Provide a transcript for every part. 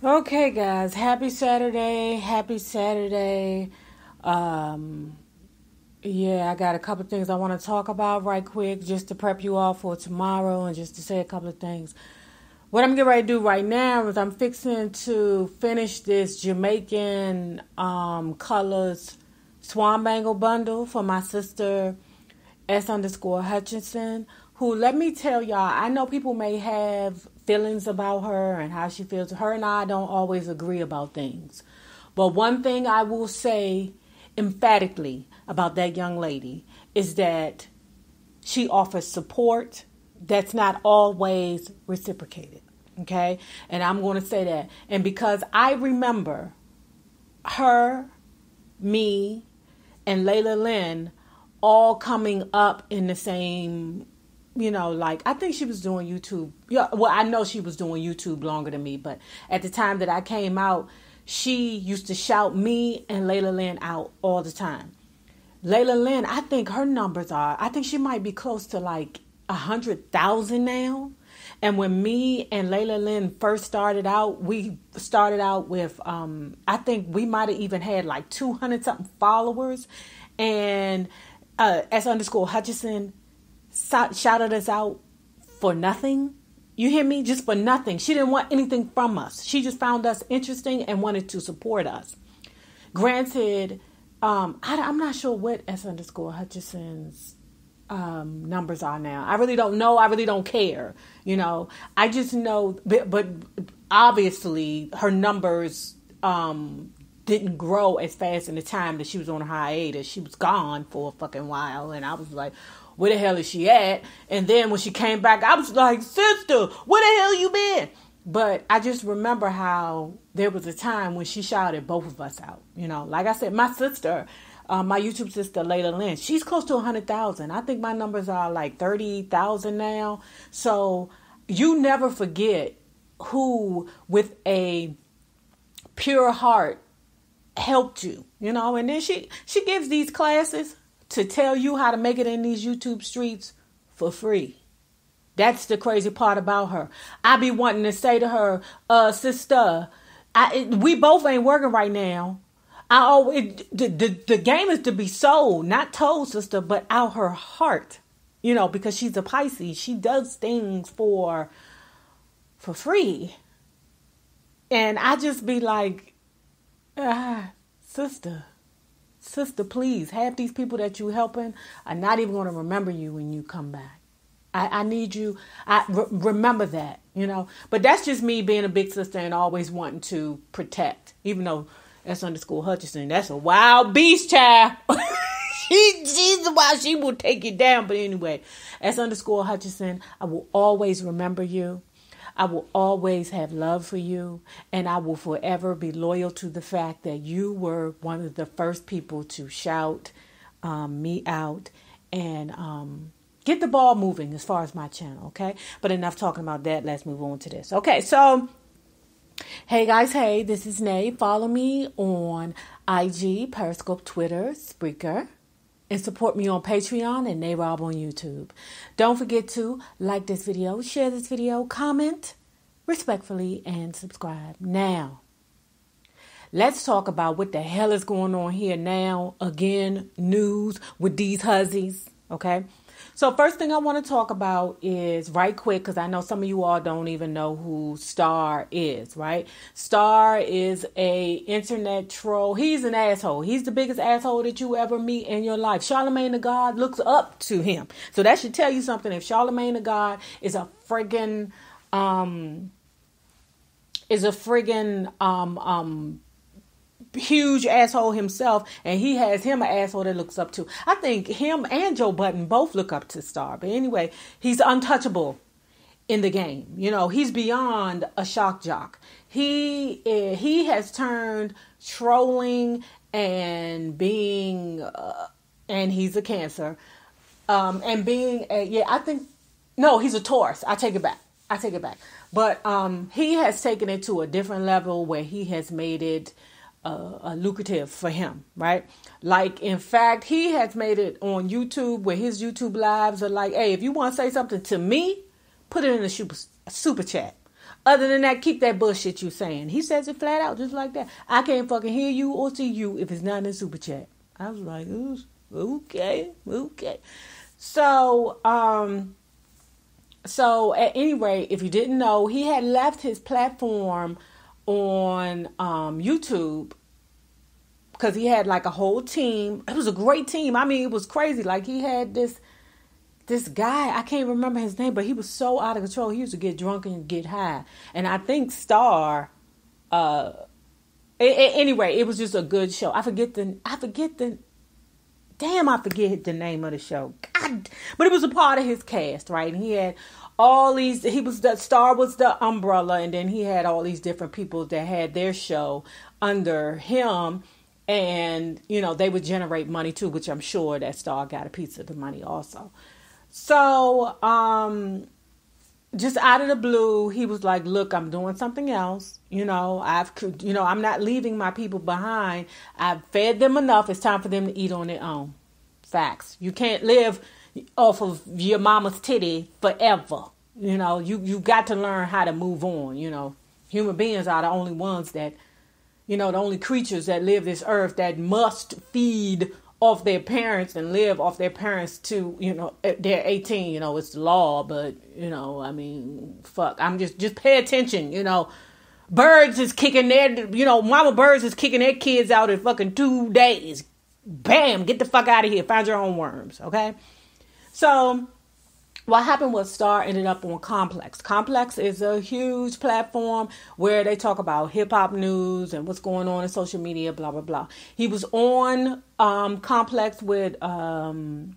Okay, guys, happy Saturday. Happy Saturday. Um, yeah, I got a couple of things I want to talk about right quick just to prep you all for tomorrow and just to say a couple of things. What I'm getting ready to do right now is I'm fixing to finish this Jamaican colors swan bangle bundle for my sister S underscore Hutchinson, who, let me tell y'all, I know people may have feelings about her and how she feels. Her and I don't always agree about things. But one thing I will say emphatically about that young lady is that she offers support that's not always reciprocated. Okay? And I'm going to say that. And because I remember her, me, and Layla Lynn all coming up in the same, like I think she was doing YouTube. Yeah, well, I know she was doing YouTube longer than me, but at the time that I came out, she used to shout me and Layla Lynn out all the time. Layla Lynn, I think she might be close to like 100,000 now. And when me and Layla Lynn first started out, we started out with, I think we might have even had like 200 something followers. And S underscore Hutchinson shouted us out for nothing. You hear me? Just for nothing. She didn't want anything from us. She just found us interesting and wanted to support us. Granted, I'm not sure what S underscore Hutchinson's numbers are now. I really don't know. I really don't care. I just know, but obviously her numbers didn't grow as fast in the time that she was on a hiatus. She was gone for a fucking while, and I was like, where the hell is she at? And then when she came back, I was like, sister, where the hell you been? But I just remember how there was a time when she shouted both of us out. Like I said, my sister, my YouTube sister, Layla Lynn, she's close to 100,000. I think my numbers are like 30,000 now. So you never forget who, with a pure heart, helped you, and then she gives these classes to tell you how to make it in these YouTube streets for free. That's the crazy part about her. I be wanting to say to her, sister, we both ain't working right now. The game is to be sold, not told, sister, but out her heart. Because she's a Pisces. She does things for free. And I just be like, sister, please, half these people that you helping are not even going to remember you when you come back. I need you. Remember that, But that's just me being a big sister and always wanting to protect. Even though S underscore Hutchinson, that's a wild beast, child. She's the wild. She will take you down. But anyway, S underscore Hutchinson, I will always remember you. I will always have love for you, and I will forever be loyal to the fact that you were one of the first people to shout me out and get the ball moving as far as my channel, okay? But enough talking about that. Let's move on to this. Okay, so, hey guys, hey, this is Nay. Follow me on IG, Periscope, Twitter, Spreaker, and support me on Patreon and NayRob on YouTube. Don't forget to like this video, share this video, comment respectfully, and subscribe. Now, let's talk about what the hell is going on here now. Again, news with these hussies, okay? So first thing I want to talk about is, right quick, because I know some of you all don't even know who Star is, right? Star is a internet troll. He's an asshole. He's the biggest asshole that you ever meet in your life. Charlemagne the God looks up to him. So that should tell you something. If Charlemagne the God is a friggin' huge asshole himself, and he has him an asshole that looks up to. I think him and Joe Budden both look up to Star. But anyway, he's untouchable in the game. He's beyond a shock jock. He has turned trolling and being and he's a Cancer, and being he's a Taurus. I take it back. But he has taken it to a different level where he has made it lucrative for him, right? Like, in fact, he has made it on YouTube where his YouTube lives are like, hey, if you want to say something to me, put it in a super chat. Other than that, keep that bullshit you saying. He says it flat out, just like that. I can't fucking hear you or see you if it's not in the super chat. I was like, ooh, okay. So at any rate, if you didn't know, he had left his platform on YouTube because he had like a whole team. It was a great team. I mean, it was crazy. Like he had this guy, I can't remember his name, but he was so out of control. He used to get drunk and get high. And I think Star, anyway, it was just a good show. I forget the name of the show. God, but it was a part of his cast, right? And he had all these, Star was the umbrella, and then he had all these different people that had their show under him. And, you know, they would generate money too, which I'm sure that Star got a piece of the money also. So, just out of the blue, he was like, look, I'm doing something else. You know, I'm not leaving my people behind. I've fed them enough. It's time for them to eat on their own. Facts. You can't live off of your mama's titty forever. You know, you got to learn how to move on. You know, human beings are the only ones that, you know, the only creatures that live this earth that must feed off their parents and live off their parents to, you know, they're 18, you know, it's the law, but, you know, I mean, fuck, I'm just pay attention, you know. Birds is kicking mama birds is kicking their kids out in fucking 2 days. Bam, get the fuck out of here, find your own worms, okay? So what happened was Star ended up on Complex. Complex is a huge platform where they talk about hip-hop news and what's going on in social media, blah, blah, blah. He was on Complex with Nadeska.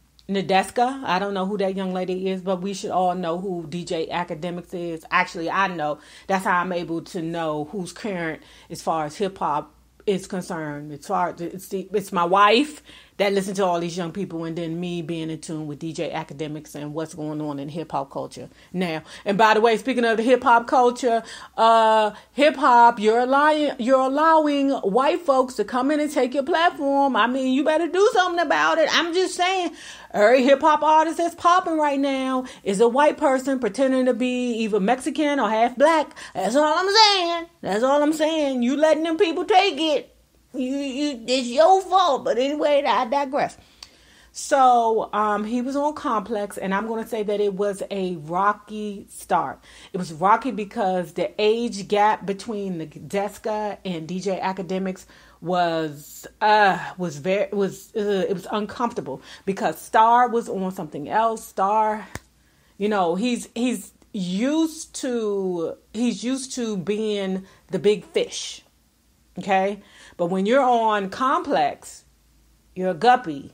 I don't know who that young lady is, but we should all know who DJ Academics is. Actually, I know. That's how I'm able to know who's current as far as hip-hop is concerned. It's my wife that listens to all these young people, and then me being in tune with DJ Academics and what's going on in hip hop culture now. And by the way, speaking of the hip hop culture, hip hop, you're allowing white folks to come in and take your platform. I mean, you better do something about it. I'm just saying, every hip hop artist that's popping right now is a white person pretending to be either Mexican or half black. That's all I'm saying. You letting them people take it. It's your fault. But anyway, I digress. So he was on Complex, and I'm going to say that it was a rocky start. It was rocky because the age gap between the Deska and DJ Academics was uncomfortable because Star was on something else. Star, you know, he's used to being the big fish. Okay? But when you're on Complex, you're a guppy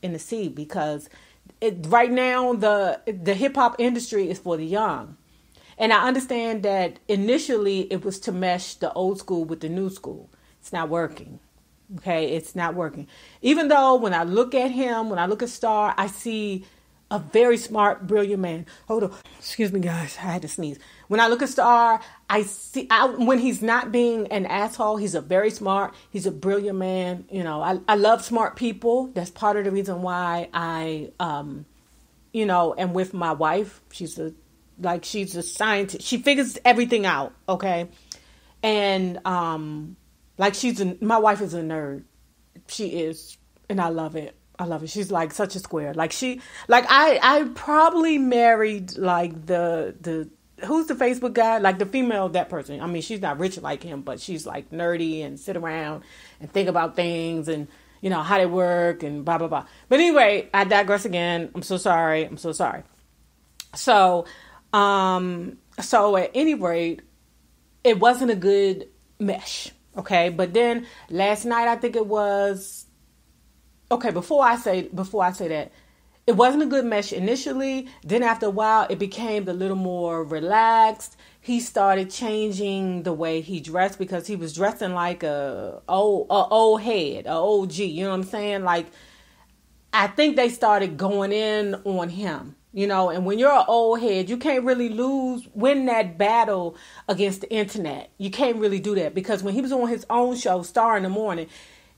in the sea because right now the hip hop industry is for the young. And I understand that initially it was to mesh the old school with the new school. It's not working. Okay, it's not working. Even though when I look at him, when I look at Star, I see a very smart, brilliant man. Hold on. Excuse me, guys. I had to sneeze. When I look at Star, when he's not being an asshole, he's he's a brilliant man. You know, I love smart people. That's part of the reason why I, am with my wife. She's a scientist. She figures everything out. Okay. And, my wife is a nerd. She is. And I love it. She's like such a square. I probably married like the who's the Facebook guy? Like the female of that person. I mean, she's not rich like him, but she's like nerdy and sit around and think about things and, you know, how they work and blah, blah, blah. But anyway, I digress again. I'm so sorry. So at any rate, it wasn't a good mesh. Okay. But then last night, I think it was, okay, before I say that, it wasn't a good mesh initially. Then after a while, it became a little more relaxed. He started changing the way he dressed because he was dressing like a old head, a OG. You know what I'm saying? Like, I think they started going in on him. You know, and when you're an old head, you can't really win that battle against the internet. You can't really do that because when he was on his own show, Star in the Morning,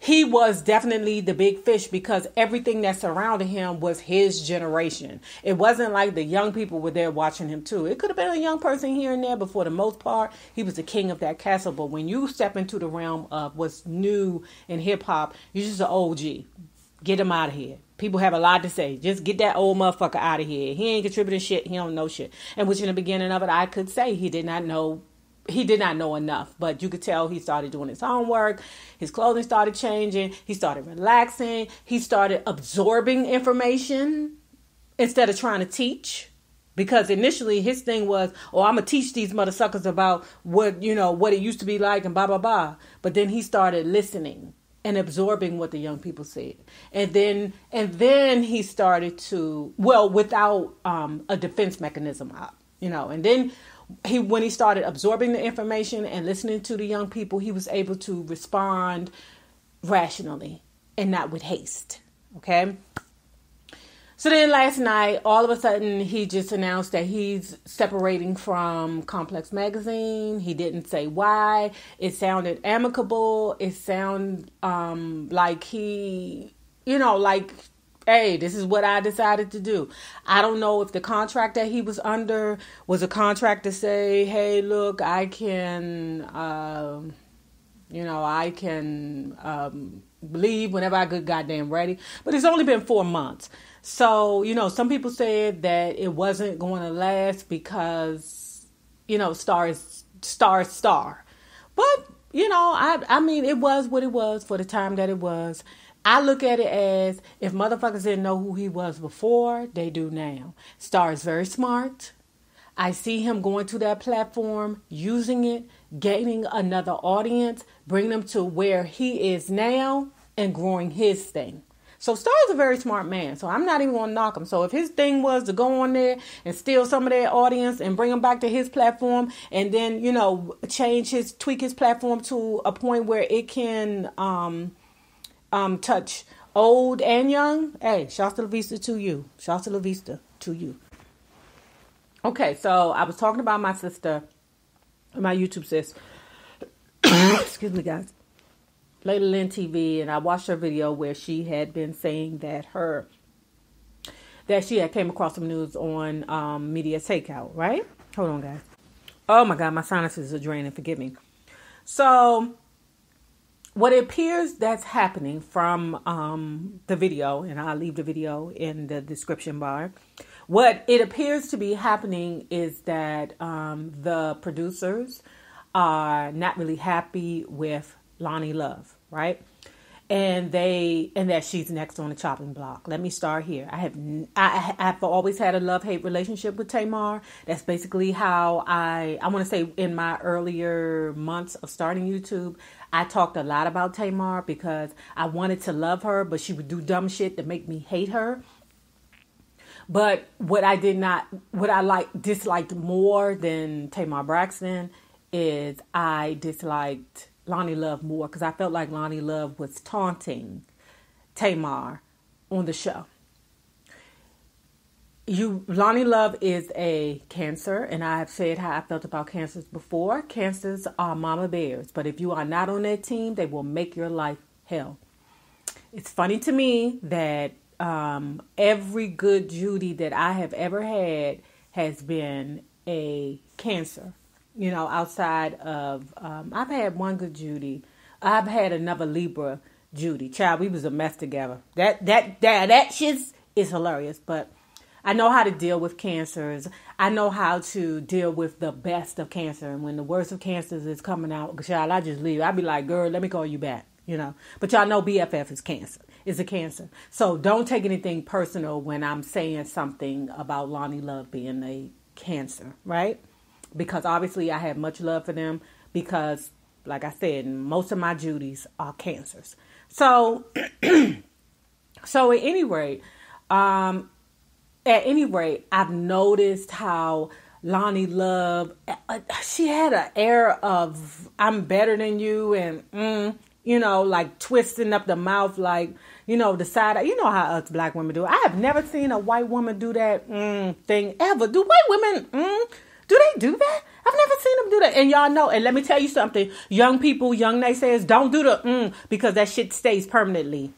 he was definitely the big fish because everything that surrounded him was his generation. It wasn't like the young people were there watching him too. It could have been a young person here and there, but for the most part, he was the king of that castle. But when you step into the realm of what's new in hip hop, you're just an OG. Get him out of here. People have a lot to say. Just get that old motherfucker out of here. He ain't contributing shit. He don't know shit. And which in the beginning of it, I could say he did not know enough, but you could tell he started doing his homework. His clothing started changing. He started relaxing. He started absorbing information instead of trying to teach. Because initially his thing was, oh, I'm going to teach these motherfuckers about what it used to be like and blah, blah, blah. But then he started listening and absorbing what the young people said. And then he started to, without a defense mechanism, and then when he started absorbing the information and listening to the young people, he was able to respond rationally and not with haste. Okay. So then last night, all of a sudden, he just announced that he's separating from Complex Magazine. He didn't say why. It sounded amicable. It sounded like he, hey, this is what I decided to do. I don't know if the contract that he was under was a contract to say, hey, look, I can, leave whenever I get goddamn ready. But it's only been 4 months. So, some people said that it wasn't going to last because, star is star. But, I mean, it was what it was for the time that it was. I look at it as if motherfuckers didn't know who he was before, they do now. Star is very smart. I see him going to that platform, using it, gaining another audience, bringing them to where he is now and growing his thing. So Star is a very smart man. So I'm not even going to knock him. So if his thing was to go on there and steal some of their audience and bring them back to his platform and then, tweak his platform to a point where it can, touch old and young. Hey, shouts to La Vista to you. Shouts to La Vista to you. Okay, so I was talking about my sister, my YouTube sis. Excuse me, guys. Lady Lynn TV, and I watched her video where she had been saying that she had came across some news on media takeout, right? Hold on, guys. Oh my God, my sinuses are draining. Forgive me. So what it appears that's happening from the video, and I'll leave the video in the description bar. What it appears to be happening is that the producers are not really happy with Loni Love, right? And that she's next on the chopping block. Let me start here. I've always had a love-hate relationship with Tamar. That's basically how I want to say in my earlier months of starting YouTube, I talked a lot about Tamar because I wanted to love her, but she would do dumb shit to make me hate her. But what I disliked more than Tamar Braxton is I disliked Loni Love more because I felt like Loni Love was taunting Tamar on the show. Loni Love is a Cancer, and I have said how I felt about Cancers before. Cancers are mama bears, but if you are not on their team, they will make your life hell. It's funny to me that every good Judy that I have ever had has been a Cancer. Outside of, I've had one good Judy. I've had another Libra Judy. Child, we was a mess together. That shit is hilarious, but I know how to deal with Cancers. I know how to deal with the best of Cancer. And when the worst of Cancers is coming out, child, I just leave. I be like, girl, let me call you back, But y'all know BFF is Cancer. Is a Cancer. So don't take anything personal when I'm saying something about Loni Love being a Cancer, right? Because obviously I have much love for them because, like I said, most of my Judys are Cancers. So, at any rate, I've noticed how Loni Love, she had an air of I'm better than you and like twisting up the mouth, like, the side. How us black women do. I have never seen a white woman do that thing ever. Do white women? Do they do that? I've never seen them do that. And y'all know, and let me tell you something. Young people, young naysayers, don't do the because that shit stays permanently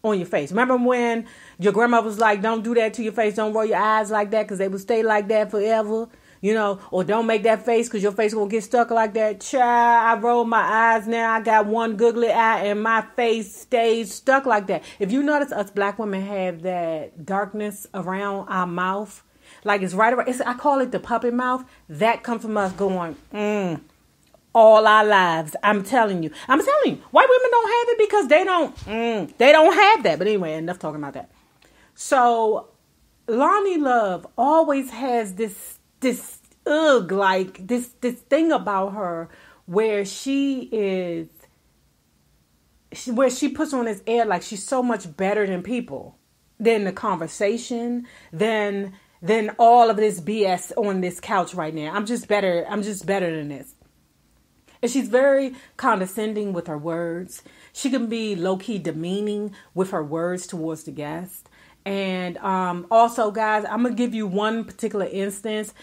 on your face. Remember when your grandma was like, don't do that to your face. Don't roll your eyes like that because they will stay like that forever. You know, or don't make that face because your face won't get stuck like that. Child, I roll my eyes now. I got one googly eye and my face stays stuck like that. If you notice, us black women have that darkness around our mouth. Like it's right around, I call it the puppet mouth. That comes from us going, all our lives. I'm telling you. White women don't have it because they don't have that. But anyway, enough talking about that. So, Loni Love always has this thing about her where she puts on this air like she's so much better than people, than the conversation, than all of this BS on this couch right now. I'm just better than this. And she's very condescending with her words. She can be low-key demeaning with her words towards the guest. And also, guys, I'm going to give you one particular instance.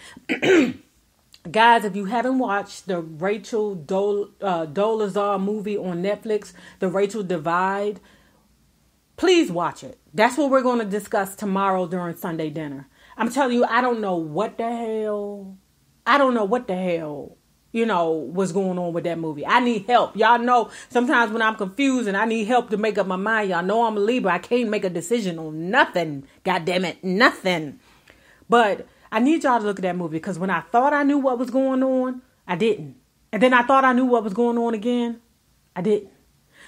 Guys, if you haven't watched the Rachel Dolezal movie on Netflix, The Rachel Divide, please watch it. That's what we're going to discuss tomorrow during Sunday dinner. I'm telling you, I don't know what the hell, was going on with that movie. I need help. Y'all know sometimes when I'm confused and I need help to make up my mind, y'all know I'm a Libra. I can't make a decision on nothing. God damn it, nothing. But I need y'all to look at that movie because when I thought I knew what was going on, I didn't. And then I thought I knew what was going on again. I didn't.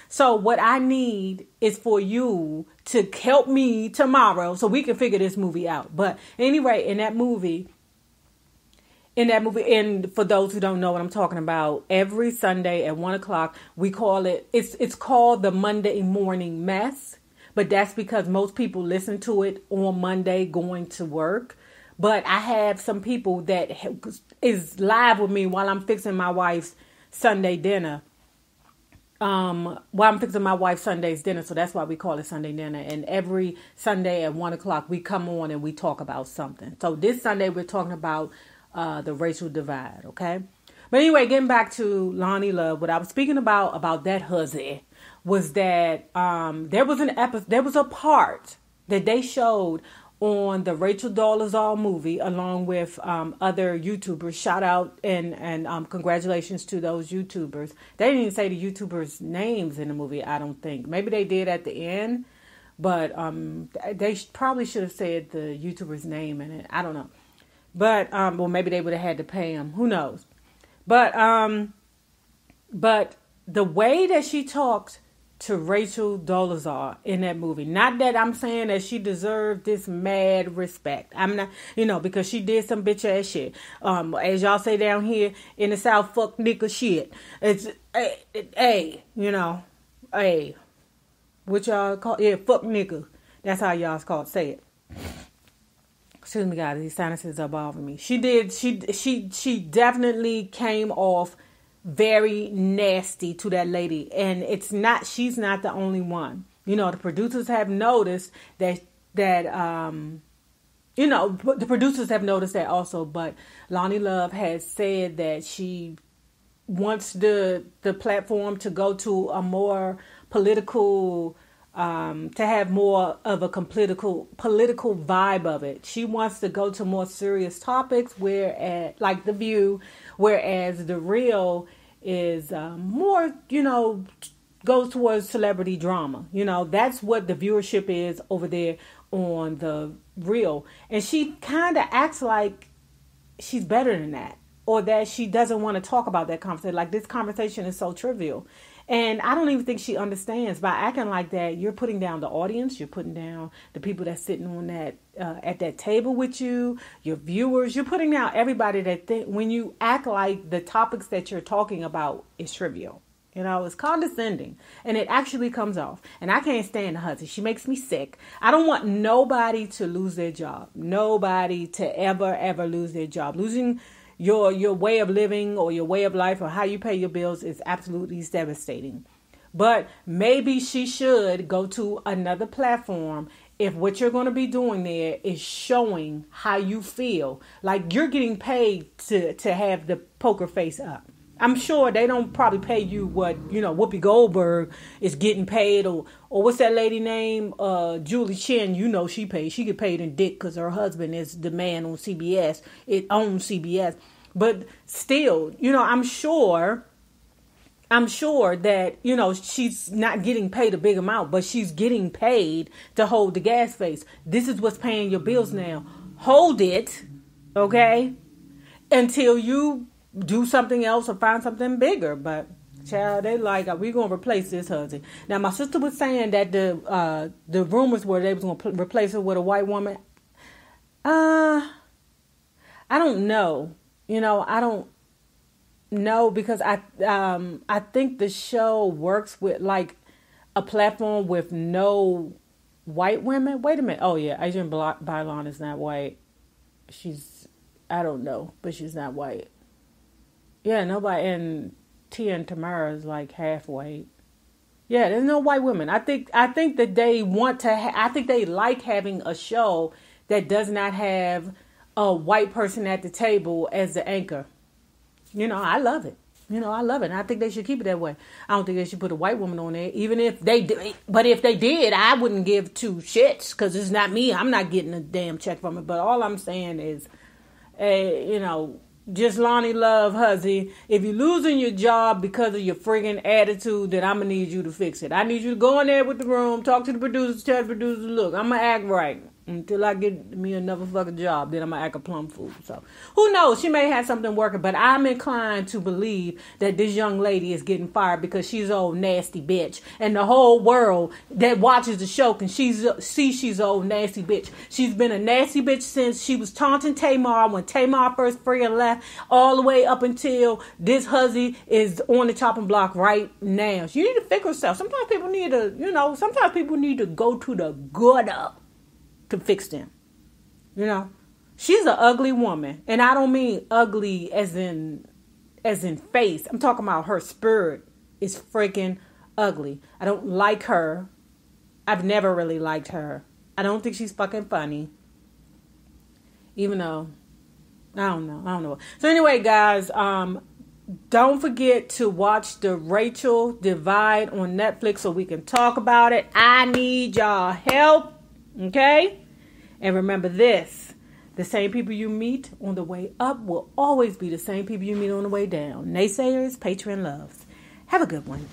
So what I need is for you to help me tomorrow so we can figure this movie out. But anyway, in that movie, and for those who don't know what I'm talking about, every Sunday at 1:00, we call it's called the Monday Morning Mess. But that's because most people listen to it on Monday going to work. But I have some people that is live with me while I'm fixing my wife's Sunday dinner. While I'm fixing my wife's Sunday's dinner. So that's why we call it Sunday dinner. And every Sunday at 1:00, we come on and we talk about something. So this Sunday, we're talking about the racial divide, okay? But anyway, getting back to Loni Love, what I was speaking about that hussy was that there was a part that they showed on the Rachel Dolezal movie along with other YouTubers. Shout out and congratulations to those YouTubers. They didn't even say the YouTubers' names in the movie, I don't think. Maybe they did at the end, but they probably should have said the YouTuber's name in it. I don't know. But, well, maybe they would have had to pay him. Who knows? But the way that she talked to Rachel Dolezal in that movie, not that I'm saying that she deserved this mad respect. I'm not, because she did some bitch ass shit. As y'all say down here in the South, fuck nigga shit. It's, what y'all call, fuck nigga. That's how y'all say it. Excuse me, guys. These sinuses are bothering me. She definitely came off very nasty to that lady, and she's not the only one. The producers have noticed that the producers have noticed that also. But Loni Love has said that she wants the platform to go to a more political. To have more of a political vibe of it. She wants to go to more serious topics, like The View, whereas The Real is more, goes towards celebrity drama. That's what the viewership is over there on The Real. And she kind of acts like she's better than that, or that she doesn't want to talk about that conversation. Like, this conversation is so trivial. And I don't even think she understands. By acting like that, you're putting down the audience. You're putting down the people that's sitting on that at that table with you, your viewers. You're putting down everybody when you act like the topics that you're talking about is trivial. It's condescending. And it actually comes off. And I can't stand the hussy. She makes me sick. I don't want nobody to lose their job. Nobody to ever lose their job. Losing your way of living or your way of life or how you pay your bills is absolutely devastating. But maybe she should go to another platform if what you're going to be doing there is showing how you feel, like you're getting paid to have the poker face up. I'm sure they don't probably pay you what, Whoopi Goldberg is getting paid, or what's that lady name? Julie Chen, she paid. She get paid in dick because her husband is the man on CBS. It owns CBS. But still, I'm sure that, she's not getting paid a big amount, but she's getting paid to hold the gas face. This is what's paying your bills now. Hold it, okay, until you do something else or find something bigger. But child, they like, we're gonna replace this husband. Now my sister was saying that the rumors were they was gonna replace her with a white woman. I don't know. I don't know, because I think the show works with like a platform with no white women. Wait a minute. Oh yeah, Adrienne Bailon is not white. I don't know, but she's not white. Yeah, nobody. And Tia and Tamara is like half white. Yeah, there's no white women. I think that they want to. I think they like having a show that does not have a white person at the table as the anchor. I love it. I love it. And I think they should keep it that way. I don't think they should put a white woman on there, even if they did. But if they did, I wouldn't give two shits, because it's not me. I'm not getting a damn check from it. But all I'm saying is, just Loni Love, huzzy, if you're losing your job because of your friggin' attitude, then I'm going to need you to fix it. I need you to go in there with the room, talk to the producers, tell the producers, look, I'm going to act right until I get me another fucking job. Then I'm going to act a plum fool. So who knows? She may have something working, but I'm inclined to believe that this young lady is getting fired because she's an old nasty bitch. And the whole world that watches the show can see she's an old nasty bitch. She's been a nasty bitch since she was taunting Tamar when Tamar first friggin' left, all the way up until this huzzy is on the chopping block right now. She need to fix herself. Sometimes people need to go to the gutter to fix them. She's an ugly woman, and I don't mean ugly as in face. I'm talking about her spirit is freaking ugly. I don't like her. I've never really liked her. I don't think she's fucking funny, even though I don't know. So anyway, guys, don't forget to watch the Rachel Divide on Netflix so we can talk about it. I need y'all help. Okay? And remember this. The same people you meet on the way up will always be the same people you meet on the way down. Naysayers, Patreon loves. Have a good one.